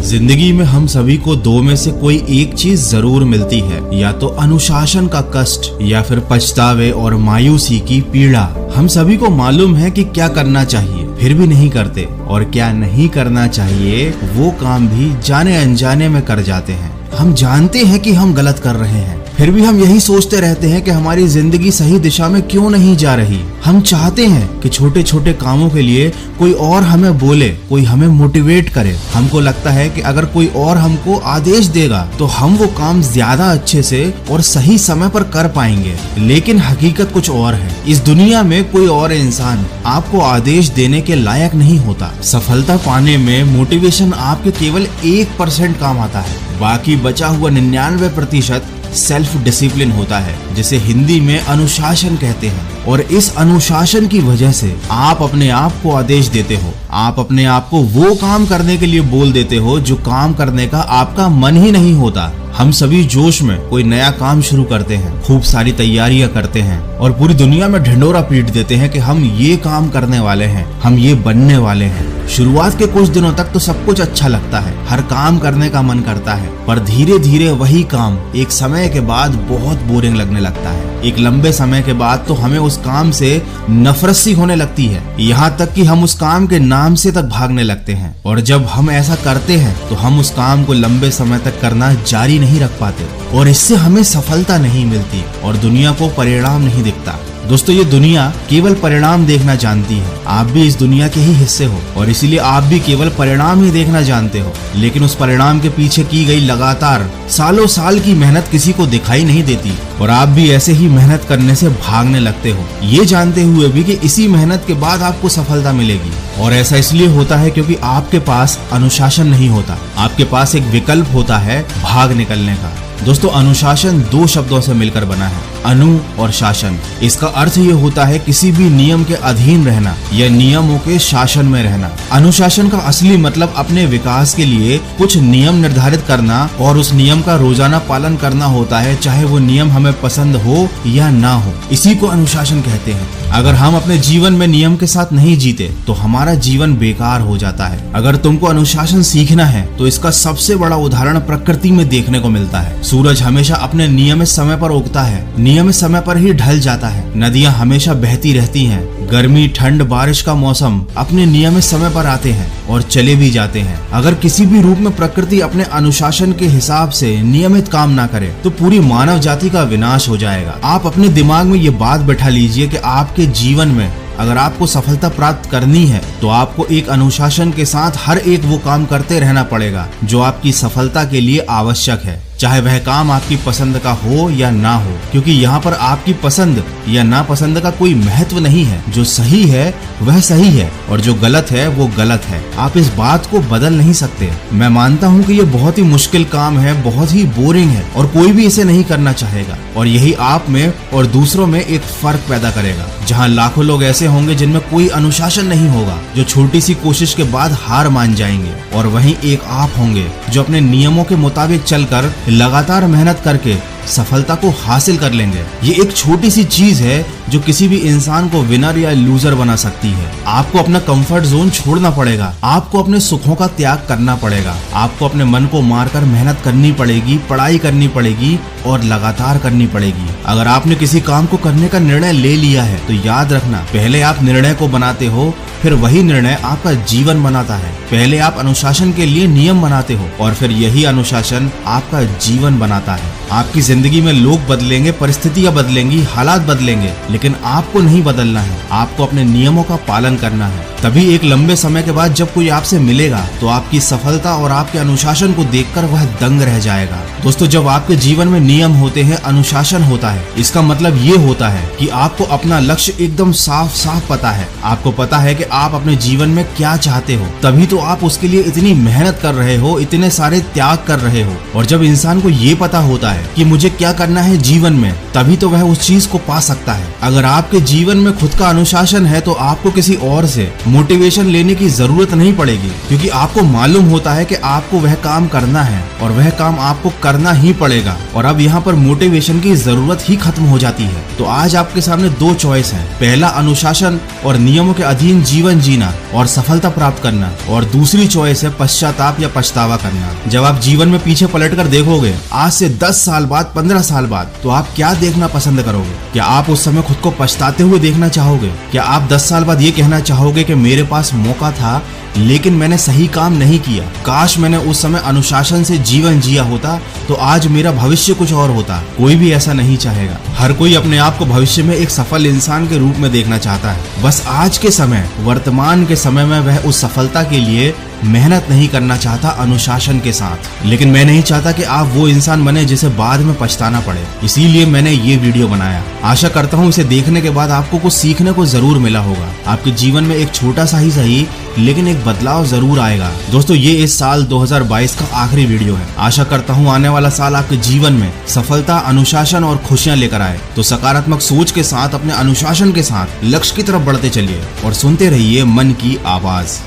जिंदगी में हम सभी को दो में से कोई एक चीज जरूर मिलती है, या तो अनुशासन का कष्ट या फिर पछतावे और मायूसी की पीड़ा। हम सभी को मालूम है कि क्या करना चाहिए फिर भी नहीं करते, और क्या नहीं करना चाहिए वो काम भी जाने अनजाने में कर जाते हैं। हम जानते हैं कि हम गलत कर रहे हैं, फिर भी हम यही सोचते रहते हैं कि हमारी जिंदगी सही दिशा में क्यों नहीं जा रही। हम चाहते हैं कि छोटे छोटे कामों के लिए कोई और हमें बोले, कोई हमें मोटिवेट करे। हमको लगता है कि अगर कोई और हमको आदेश देगा तो हम वो काम ज्यादा अच्छे से और सही समय पर कर पाएंगे। लेकिन हकीकत कुछ और है। इस दुनिया में कोई और इंसान आपको आदेश देने के लायक नहीं होता। सफलता पाने में मोटिवेशन आपके केवल 1% काम आता है, बाकी बचा हुआ 99% सेल्फ डिसिप्लिन होता है, जिसे हिंदी में अनुशासन कहते हैं। और इस अनुशासन की वजह से आप अपने आप को आदेश देते हो, आप अपने आप को वो काम करने के लिए बोल देते हो जो काम करने का आपका मन ही नहीं होता। हम सभी जोश में कोई नया काम शुरू करते हैं, खूब सारी तैयारियां करते हैं और पूरी दुनिया में ढिंडोरा पीट देते हैं कि हम ये काम करने वाले हैं, हम ये बनने वाले हैं। शुरुआत के कुछ दिनों तक तो सब कुछ अच्छा लगता है, हर काम करने का मन करता है, पर धीरे धीरे वही काम एक समय के बाद बहुत बोरिंग लगने लगता है। एक लंबे समय के बाद तो हमें उस काम से नफरत सी होने लगती है, यहाँ तक कि हम उस काम के नाम से तक भागने लगते हैं। और जब हम ऐसा करते हैं तो हम उस काम को लंबे समय तक करना जारी नहीं रख पाते, और इससे हमें सफलता नहीं मिलती और दुनिया को परिणाम नहीं दिखता। दोस्तों, ये दुनिया केवल परिणाम देखना जानती है। आप भी इस दुनिया के ही हिस्से हो और इसीलिए आप भी केवल परिणाम ही देखना जानते हो, लेकिन उस परिणाम के पीछे की गई लगातार सालों साल की मेहनत किसी को दिखाई नहीं देती, और आप भी ऐसे ही मेहनत करने से भागने लगते हो, ये जानते हुए भी कि इसी मेहनत के बाद आपको सफलता मिलेगी। और ऐसा इसलिए होता है क्योंकि आपके पास अनुशासन नहीं होता, आपके पास एक विकल्प होता है भाग निकलने का। दोस्तों, अनुशासन 2 शब्दों से मिलकर बना है, अनु और शासन। इसका अर्थ ये होता है किसी भी नियम के अधीन रहना या नियमों के शासन में रहना। अनुशासन का असली मतलब अपने विकास के लिए कुछ नियम निर्धारित करना और उस नियम का रोजाना पालन करना होता है, चाहे वो नियम हमें पसंद हो या ना हो। इसी को अनुशासन कहते हैं। अगर हम अपने जीवन में नियम के साथ नहीं जीते तो हमारा जीवन बेकार हो जाता है। अगर तुमको अनुशासन सीखना है तो इसका सबसे बड़ा उदाहरण प्रकृति में देखने को मिलता है। सूरज हमेशा अपने नियमित समय पर उगता है, नियमित समय पर ही ढल जाता है। नदियां हमेशा बहती रहती हैं। गर्मी, ठंड, बारिश का मौसम अपने नियमित समय पर आते हैं और चले भी जाते हैं। अगर किसी भी रूप में प्रकृति अपने अनुशासन के हिसाब से नियमित काम ना करे तो पूरी मानव जाति का विनाश हो जाएगा। आप अपने दिमाग में ये बात बैठा लीजिए कि आपके जीवन में अगर आपको सफलता प्राप्त करनी है तो आपको एक अनुशासन के साथ हर एक वो काम करते रहना पड़ेगा जो आपकी सफलता के लिए आवश्यक है, चाहे वह काम आपकी पसंद का हो या ना हो, क्योंकि यहाँ पर आपकी पसंद या नापसंद का कोई महत्व नहीं है। जो सही है वह सही है और जो गलत है वो गलत है। आप इस बात को बदल नहीं सकते। मैं मानता हूँ कि ये बहुत ही मुश्किल काम है, बहुत ही बोरिंग है और कोई भी इसे नहीं करना चाहेगा, और यही आप में और दूसरों में एक फर्क पैदा करेगा। जहाँ लाखों लोग ऐसे होंगे जिनमें कोई अनुशासन नहीं होगा, जो छोटी सी कोशिश के बाद हार मान जाएंगे, और वहीं एक आप होंगे जो अपने नियमों के मुताबिक चलकर लगातार मेहनत करके सफलता को हासिल कर लेंगे। ये एक छोटी सी चीज है जो किसी भी इंसान को विनर या लूजर बना सकती है। आपको अपना कंफर्ट जोन छोड़ना पड़ेगा, आपको अपने सुखों का त्याग करना पड़ेगा, आपको अपने मन को मारकर मेहनत करनी पड़ेगी, पढ़ाई करनी पड़ेगी और लगातार करनी पड़ेगी। अगर आपने किसी काम को करने का निर्णय ले लिया है तो याद रखना, पहले आप निर्णय को बनाते हो, फिर वही निर्णय आपका जीवन बनाता है। पहले आप अनुशासन के लिए नियम बनाते हो और फिर यही अनुशासन आपका जीवन बनाता है। आपकी जिंदगी में लोग बदलेंगे, परिस्थितियां बदलेंगी, हालात बदलेंगे, लेकिन आपको नहीं बदलना है। आपको अपने नियमों का पालन करना है। तभी एक लंबे समय के बाद जब कोई आपसे मिलेगा तो आपकी सफलता और आपके अनुशासन को देखकर वह दंग रह जाएगा। दोस्तों, जब आपके जीवन में नियम होते हैं, अनुशासन होता है, इसका मतलब ये होता है कि आपको अपना लक्ष्य एकदम साफ साफ पता है। आपको पता है कि आप अपने जीवन में क्या चाहते हो, तभी तो आप उसके लिए इतनी मेहनत कर रहे हो, इतने सारे त्याग कर रहे हो। और जब इंसान को ये पता होता है कि मुझे क्या करना है जीवन में, तभी तो वह उस चीज को पा सकता है। अगर आपके जीवन में खुद का अनुशासन है तो आपको किसी और से मोटिवेशन लेने की जरूरत नहीं पड़ेगी, क्योंकि आपको मालूम होता है कि आपको वह काम करना है और वह काम आपको करना ही पड़ेगा। और अब यहाँ पर मोटिवेशन की जरूरत ही खत्म हो जाती है। तो आज आपके सामने दो चॉइस हैं, पहला अनुशासन और नियमों के अधीन जीवन जीना और सफलता प्राप्त करना, और दूसरी चॉइस है पश्चाताप या पछतावा करना। जब आप जीवन में पीछे पलट कर देखोगे आज से 10 साल बाद, 15 साल बाद, तो आप क्या देखना पसंद करोगे? क्या आप उस समय खुद को पछताते हुए देखना चाहोगे? क्या आप 10 साल बाद ये कहना चाहोगे कि मेरे पास मौका था लेकिन मैंने सही काम नहीं किया, काश मैंने उस समय अनुशासन से जीवन जिया होता तो आज मेरा भविष्य कुछ और होता? कोई भी ऐसा नहीं चाहेगा। हर कोई अपने आप को भविष्य में एक सफल इंसान के रूप में देखना चाहता है। बस आज के समय, वर्तमान के समय में वह उस सफलता के लिए मेहनत नहीं करना चाहता अनुशासन के साथ। लेकिन मैं नहीं चाहता कि आप वो इंसान बने जिसे बाद में पछताना पड़े, इसीलिए मैंने ये वीडियो बनाया। आशा करता हूँ इसे देखने के बाद आपको कुछ सीखने को जरूर मिला होगा। आपके जीवन में एक छोटा सा ही सही लेकिन एक बदलाव जरूर आएगा। दोस्तों, ये इस साल 2022 का आखिरी वीडियो है। आशा करता हूँ आने वाला साल आपके जीवन में सफलता, अनुशासन और खुशियां लेकर आए। तो सकारात्मक सोच के साथ, अपने अनुशासन के साथ लक्ष्य की तरफ बढ़ते चलिए और सुनते रहिए मन की आवाज।